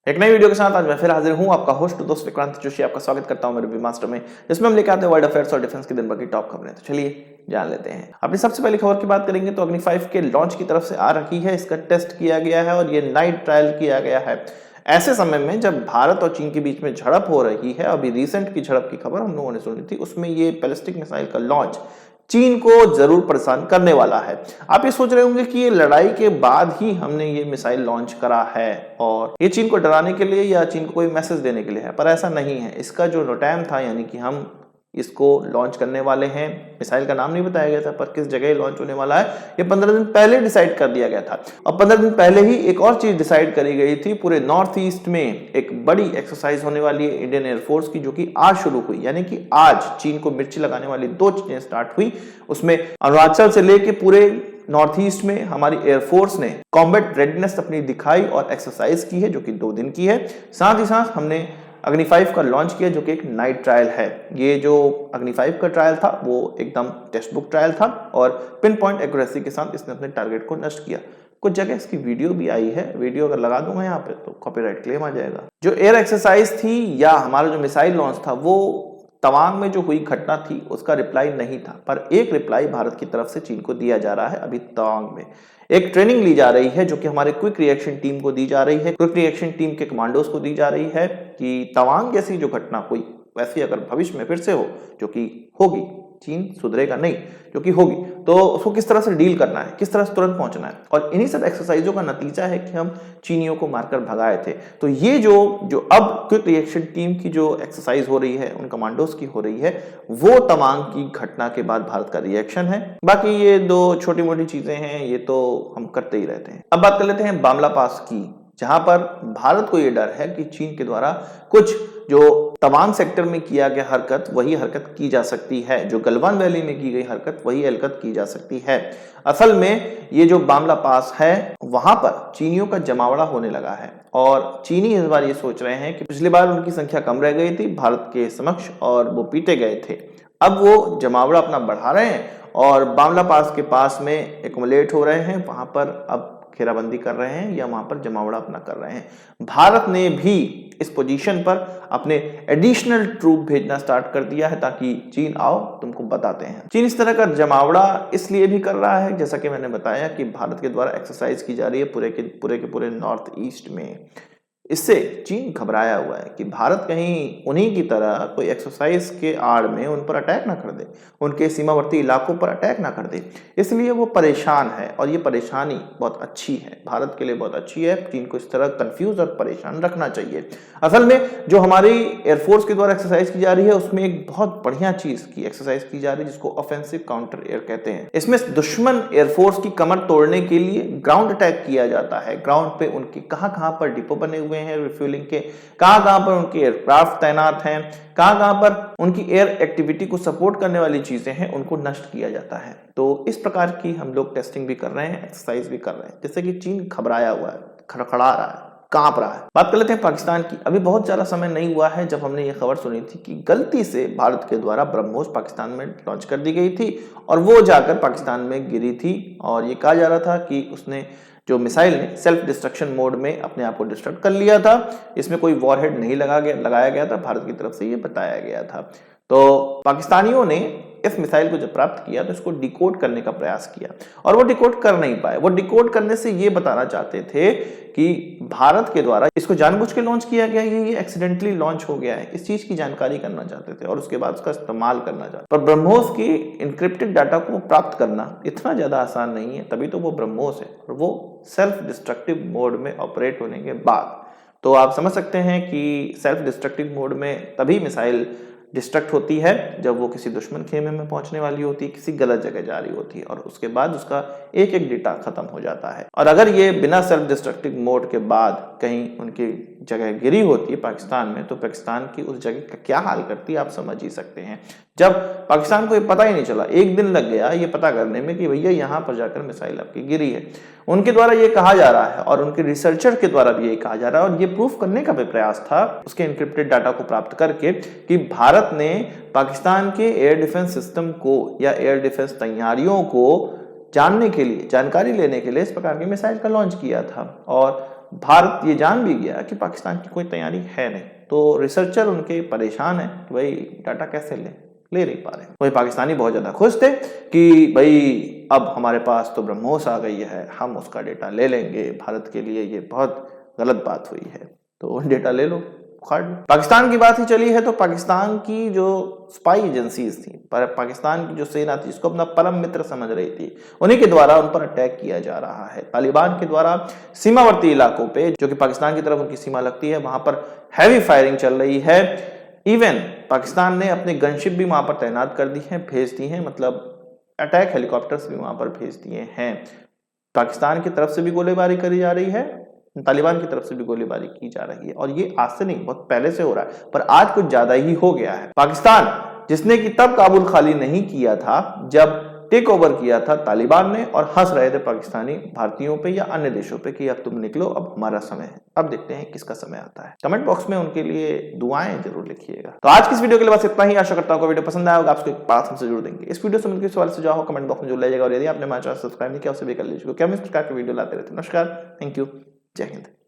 एक नई वीडियो के साथ आज मैं फिर हाजिर हूं, आपका होस्ट दोस्त विक्रांत जोशी आपका स्वागत करता हूं मेरे बी मास्टर में, जिसमें हम लेकर आते हैं वर्ल्ड अफेयर्स और डिफेंस की दिन भर की टॉप खबरें। तो चलिए जान लेते हैं। अपनी सबसे पहली खबर की बात करेंगे तो अग्नि 5 के लॉन्च की तरफ से आ रही है। इसका टेस्ट किया गया है और ये नाइट ट्रायल किया गया है ऐसे समय में जब भारत और चीन के बीच में झड़प हो रही है। अभी रिसेंट की झड़प की खबर हम लोगों ने सुनी थी, उसमें ये बैलिस्टिक मिसाइल का लॉन्च चीन को जरूर परेशान करने वाला है। आप ये सोच रहे होंगे कि ये लड़ाई के बाद ही हमने ये मिसाइल लॉन्च करा है और ये चीन को डराने के लिए या चीन को कोई मैसेज देने के लिए है, पर ऐसा नहीं है। इसका जो टाइम था, यानी कि हम इसको लॉन्च करने वाले हैं, मिसाइल का नाम नहीं बताया गया था, पर किस जगह लॉन्च होने वाला है ये 15 दिन पहले डिसाइड कर दिया गया था। और 15 दिन पहले ही एक और चीज डिसाइड करी गई थी। पूरे नॉर्थ ईस्ट में एक बड़ी एक्सरसाइज होने वाली है इंडियन एयरफोर्स की, जो कि आज शुरू हुई। यानी कि आज चीन को मिर्ची लगाने वाली 2 चीजें स्टार्ट हुई। उसमें अरुणाचल से लेके पूरे नॉर्थ ईस्ट में हमारी एयरफोर्स ने कॉम्बैट रेडनेस अपनी दिखाई और एक्सरसाइज की है, जो कि 2 दिन की है। साथ ही साथ हमने अग्नि 5 का लॉन्च किया, जो कि एक नाइट ट्रायल है। ये जो अग्नि 5 का ट्रायल था वो एकदम टेक्स्ट बुक ट्रायल था और पिन पॉइंट एक्यूरेसी के साथ इसने अपने टारगेट को नष्ट किया। कुछ जगह इसकी वीडियो भी आई है, वीडियो अगर लगा दूंगा यहाँ पे तो कॉपीराइट क्लेम आ जाएगा। जो एयर एक्सरसाइज थी या हमारा जो मिसाइल लॉन्च था, वो तवांग में जो हुई घटना थी उसका रिप्लाई नहीं था, पर एक रिप्लाई भारत की तरफ से चीन को दिया जा रहा है। अभी तवांग में एक ट्रेनिंग ली जा रही है, जो कि हमारे क्विक रिएक्शन टीम को दी जा रही है, क्विक रिएक्शन टीम के कमांडोज को दी जा रही है कि तवांग जैसी जो घटना कोई वैसी अगर भविष्य में फिर से हो, जो कि होगी, चीन सुधरेगा नहीं, जो कि होगी, तो उसको किस तरह से डील करना है, किस तरह से तुरंत पहुंचना है। और इन्हीं सब एक्सरसाइजों का नतीजा है कि हम चीनियों को मारकर भगाए थे। तो ये जो अब क्विक रिएक्शन टीम की जो एक्सरसाइज हो रही है, उन कमांडोज की हो रही है, वो तवांग की घटना के बाद भारत का रिएक्शन है। बाकी ये 2 छोटी मोटी चीजें हैं, ये तो हम करते ही रहते हैं। अब बात कर लेते हैं बामला पास की, जहां पर भारत को यह डर है कि चीन के द्वारा कुछ जो तवांग सेक्टर में किया गया हरकत, वही हरकत की जा सकती है। जो गलवान वैली में की गई हरकत, वही हरकत की जा सकती है। असल में ये जो बामला पास है, वहां पर चीनियों का जमावड़ा होने लगा है और चीनी इस बार ये सोच रहे हैं कि पिछली बार उनकी संख्या कम रह गई थी भारत के समक्ष और वो पीटे गए थे। अब वो जमावड़ा अपना बढ़ा रहे हैं और बामला पास के पास में एकोमोलेट हो रहे हैं, वहां पर अब घेराबंदी कर रहे हैं या वहां पर जमावड़ा अपना कर रहे हैं। भारत ने भी इस पोजीशन पर अपने एडिशनल ट्रूप भेजना स्टार्ट कर दिया है, ताकि चीन आओ तुमको बताते हैं। चीन इस तरह का जमावड़ा इसलिए भी कर रहा है, जैसा कि मैंने बताया, कि भारत के द्वारा एक्सरसाइज की जा रही है पूरे नॉर्थ ईस्ट में। इससे चीन घबराया हुआ है कि भारत कहीं उन्हीं की तरह कोई एक्सरसाइज के आड़ में उन पर अटैक ना कर दे, उनके सीमावर्ती इलाकों पर अटैक ना कर दे। इसलिए वो परेशान है और ये परेशानी बहुत अच्छी है, भारत के लिए बहुत अच्छी है। चीन को इस तरह कंफ्यूज और परेशान रखना चाहिए। असल में जो हमारी एयरफोर्स के द्वारा एक्सरसाइज की जा रही है, उसमें एक बहुत बढ़िया चीज की एक्सरसाइज की जा रही है, जिसको ऑफेंसिव काउंटर एयर कहते हैं। इसमें दुश्मन एयरफोर्स की कमर तोड़ने के लिए ग्राउंड अटैक किया जाता है। ग्राउंड पे उनके कहां पर डिपो बने हुए हैं रिफ्यूलिंग के, कहां पर उनके एयरक्राफ्ट तैनात हैं, कहां पर उनकी एयर एक्टिविटी को सपोर्ट करने वाली चीजें हैं, उनको नष्ट किया जाता है। तो इस प्रकार की हम लोग टेस्टिंग भी कर रहे हैं, एक्सरसाइज भी कर रहे हैं, जिससे कि चीन घबराया हुआ है, खड़खड़ा रहा है, कांप रहा है। बात कर लेते हैं पाकिस्तान की। अभी बहुत ज्यादा समय नहीं हुआ है जब हमने ये खबर सुनी थी कि गलती से भारत के द्वारा ब्रह्मोस पाकिस्तान में लॉन्च कर दी गई थी और वो जाकर पाकिस्तान में गिरी थी। और ये कहा जा रहा था कि उसने जो मिसाइल ने सेल्फ डिस्ट्रक्शन मोड में अपने आप को डिस्ट्रक्ट कर लिया था। इसमें कोई वॉरहेड नहीं लगाया गया था, भारत की तरफ से ये बताया गया था। तो पाकिस्तानियों ने इस मिसाइल को जब प्राप्त किया तो इसको डिकोड करने का प्रयास किया और वो डिकोड कर नहीं पाए। वो डिकोड करने से ये बताना चाहते थे कि भारत के द्वारा इसको जानबूझ के लॉन्च किया गया, ये एक्सीडेंटली लॉन्च हो गया है, इस चीज की जानकारी करना चाहते थे और उसके बाद उसका इस्तेमाल करना चाहते। पर ब्रह्मोस की इनक्रिप्टेड डाटा को प्राप्त करना इतना ज्यादा आसान नहीं है, तभी तो वो ब्रह्मोस है और वो सेल्फ डिस्ट्रक्टिव मोड में ऑपरेट होने के बाद। तो आप समझ सकते हैं कि सेल्फ डिस्ट्रक्टिव मोड में तभी मिसाइल डिस्ट्रक्ट होती है जब वो किसी दुश्मन खेमे में पहुंचने वाली होती है, किसी गलत जगह जा रही होती है और उसके बाद उसका एक एक डेटा खत्म हो जाता है। और अगर ये बिना सेल्फ डिस्ट्रक्टिव मोड के बाद कहीं उनकी जगह गिरी होती है पाकिस्तान में, तो पाकिस्तान की उस जगह का क्या हाल करती है आप समझ ही सकते हैं। जब पाकिस्तान को ये पता ही नहीं चला, 1 दिन लग गया ये पता करने में कि भैया यहाँ पर जाकर मिसाइल आपकी गिरी है। उनके द्वारा ये कहा जा रहा है और उनके रिसर्चर के द्वारा भी ये कहा जा रहा है और ये प्रूफ करने का भी प्रयास था उसके एन्क्रिप्टेड डाटा को प्राप्त करके कि भारत ने पाकिस्तान के एयर डिफेंस सिस्टम को या एयर डिफेंस तैयारियों को जानने के लिए, जानकारी लेने के लिए इस प्रकार के मिसाइल का लॉन्च किया था। और भारत ये जान भी गया कि पाकिस्तान की कोई तैयारी है नहीं, तो रिसर्चर उनके परेशान है कि भाई डाटा कैसे ले नहीं पा रहे। वही पाकिस्तानी बहुत ज्यादा खुश थे कि भाई अब हमारे पास तो ब्रह्मोस आ गई है, हम उसका डेटा ले लेंगे, भारत के लिए ये बहुत गलत बात हुई है, तो डेटा ले लो, उखाड़ लो। पाकिस्तान की बात ही चली है तो पाकिस्तान की जो स्पाई एजेंसीज थी, पाकिस्तान की जो सेना थी, जिसको अपना परम मित्र समझ रही थी, उन्हीं के द्वारा उन पर अटैक किया जा रहा है। तालिबान के द्वारा सीमावर्ती इलाकों पे, जो कि पाकिस्तान की तरफ उनकी सीमा लगती है, वहां पर हैवी फायरिंग चल रही है। इवन पाकिस्तान ने अपने गनशिप भी वहां पर तैनात कर दी है, भेज दी है, मतलब अटैक हेलीकॉप्टर्स भी वहां पर भेज दिए हैं। पाकिस्तान की तरफ से भी गोलीबारी करी जा रही है, तालिबान की तरफ से भी गोलीबारी की जा रही है, और ये आज से नहीं बहुत पहले से हो रहा है, पर आज कुछ ज्यादा ही हो गया है। पाकिस्तान जिसने कि तब काबुल खाली नहीं किया था जब टेक ओवर किया था तालिबान ने, और हंस रहे थे पाकिस्तानी भारतीयों पे या अन्य देशों पे कि अब तुम निकलो, अब हमारा समय है। अब देखते हैं किसका समय आता है। कमेंट बॉक्स में उनके लिए दुआएं जरूर लिखिएगा। तो आज की इस वीडियो के लिए बस इतना ही। आशा करता हूँ वीडियो पसंद आया होगा। आपको एक बात हमसे जरूर देंगे, इस वीडियो से मिलकर सवाल से जाओ कमेंट बॉक्स में जरूर ले जाएगा, और यदि आपने हमारा चैनल सब्सक्राइब नहीं किया उसे भी कर लीजिए, क्योंकि हम इस प्रकार के वीडियो लाते रहते हैं। नमस्कार, थैंक यू, जय हिंद।